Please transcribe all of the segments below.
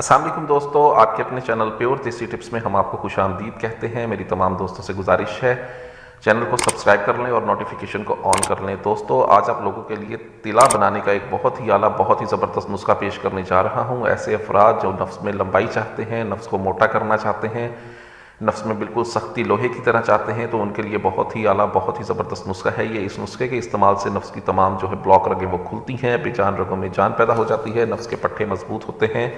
अस्सलाम वालेकुम दोस्तों, आपके अपने चैनल प्योर देसी टिप्स में हम आपको खुशामदीद कहते हैं। मेरी तमाम दोस्तों से गुजारिश है चैनल को सब्सक्राइब कर लें और नोटिफिकेशन को ऑन कर लें। दोस्तों, आज आप लोगों के लिए तिला बनाने का एक बहुत ही आला, बहुत ही ज़बरदस्त नुस्खा पेश करने जा रहा हूँ। ऐसे अफराद जो नफ्स में लंबाई चाहते हैं, नफ्स को मोटा करना चाहते हैं, नफ्स में बिल्कुल सख्ती लोहे की तरह चाहते हैं, तो उनके लिए बहुत ही आला, बहुत ही ज़बरदस्त नुस्खा है ये। इस नुस्खे के इस्तेमाल से नफ्स की तमाम जो है ब्लॉक रगें वो खुलती हैं, बेजान रगों में जान पैदा हो जाती है, नफ्स के पट्टे मजबूत होते हैं।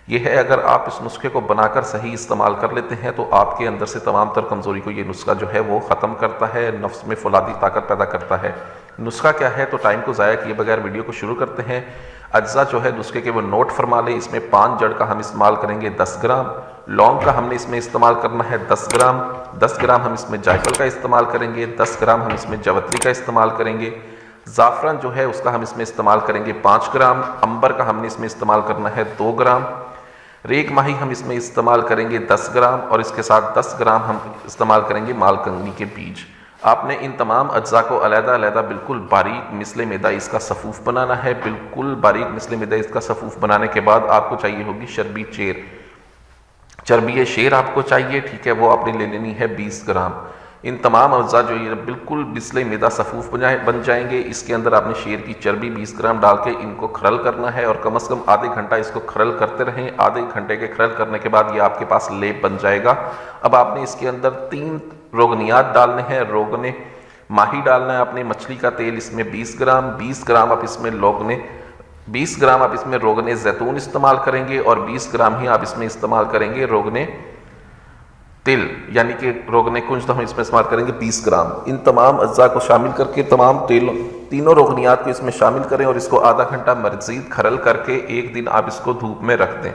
ये है, अगर आप इस नुस्खे को बनाकर सही इस्तेमाल कर लेते हैं तो आपके अंदर से तमाम तर कमज़ोरी को ये नुस्खा जो है वो ख़त्म करता है, नफ्स में फौलादी ताकत पैदा करता है। नुस्खा क्या है, तो टाइम को ज़ाया किए बगैर वीडियो को शुरू करते हैं। अज्जा जो है नुस्खे के वो नोट फरमा लें। इसमें 5 जड़ का हम इस्तेमाल करेंगे 10 ग्राम, लौंग का हमने इसमें इस्तेमाल करना है 10 ग्राम, 10 ग्राम हम इसमें जायफल का इस्तेमाल करेंगे, 10 ग्राम हम इसमें जवत्री का इस्तेमाल करेंगे, ज़ाफ़रान जो है उसका हम इसमें इस्तेमाल करेंगे 5 ग्राम, अंबर का हमने इसमें इस्तेमाल करना है 2 ग्राम, रेक माही हम इसमें इस्तेमाल करेंगे 10 ग्राम और इसके साथ 10 ग्राम हम इस्तेमाल करेंगे मालकंगनी के बीज। आपने इन तमाम अज्जा को अलग-अलग बिल्कुल बारीक मिसले मैदा इसका सफ़ूफ बनाना है। बिल्कुल बारीक मिसले मैदा इसका सफ़ूफ बनाने के बाद आपको चाहिए होगी चर्बी चेर, चर्बी शेर आपको चाहिए, ठीक है, वो आपने ले लेनी है 20 ग्राम। इन तमाम अज्जा जो ये बिल्कुल बिस्ले मैदा सफ़ूफ बन जाएंगे, इसके अंदर आपने शेर की चर्बी 20 ग्राम डाल के इनको खरल करना है और कम से कम आधे घंटा इसको खरल करते रहें। आधे घंटे के खरल करने के बाद ये आपके पास लेप बन जाएगा। अब आपने इसके अंदर 3 रोगनियात डालने हैं। रोगने माही डालना है आपने, मछली का तेल इसमें 20 ग्राम, 20 ग्राम आप इसमें लोगने 20 ग्राम आप इसमें रोगने जैतून इस्तेमाल करेंगे और 20 ग्राम ही आप इसमें इस्तेमाल करेंगे रोगने तिल, यानी कि रोगने कुंज, तो हम इसमें इस्तेमाल करेंगे 20 ग्राम। इन तमाम अज्जा को शामिल करके तमाम तीनों रोगनियात को इसमें शामिल करें और इसको आधा घंटा मज़ीद खरल करके एक दिन आप इसको धूप में रख दें,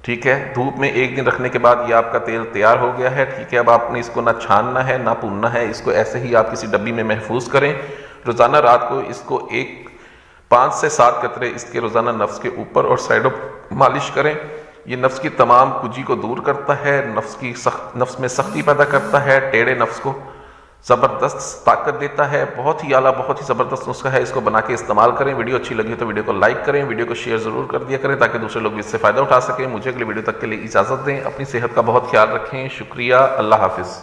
ठीक है। धूप में एक दिन रखने के बाद ये आपका तेल तैयार हो गया है, ठीक है। अब आपने इसको ना छानना है ना भूनना है, इसको ऐसे ही आप किसी डब्बी में महफूज करें। रोज़ाना रात को इसको 5 से 7 कतरे इसके रोज़ाना नफ्स के ऊपर और साइडों मालिश करें। ये नफ्स की तमाम कुजी को दूर करता है, नफ्स में सख्ती पैदा करता है, टेढ़े नफ्स को ज़बरदस्त ताकत देता है। बहुत ही आला, बहुत ही ज़बरदस्त नुस्खा है, इसको बना के इस्तेमाल करें। वीडियो अच्छी लगी तो वीडियो को लाइक करें, वीडियो को शेयर ज़रूर कर दिया करें ताकि दूसरे लोग भी इससे फ़ायदा उठा सकें। मुझे अगली वीडियो तक के लिए इजाज़त दें। अपनी सेहत का बहुत ख्याल रखें। शुक्रिया। अल्लाह हाफिज़।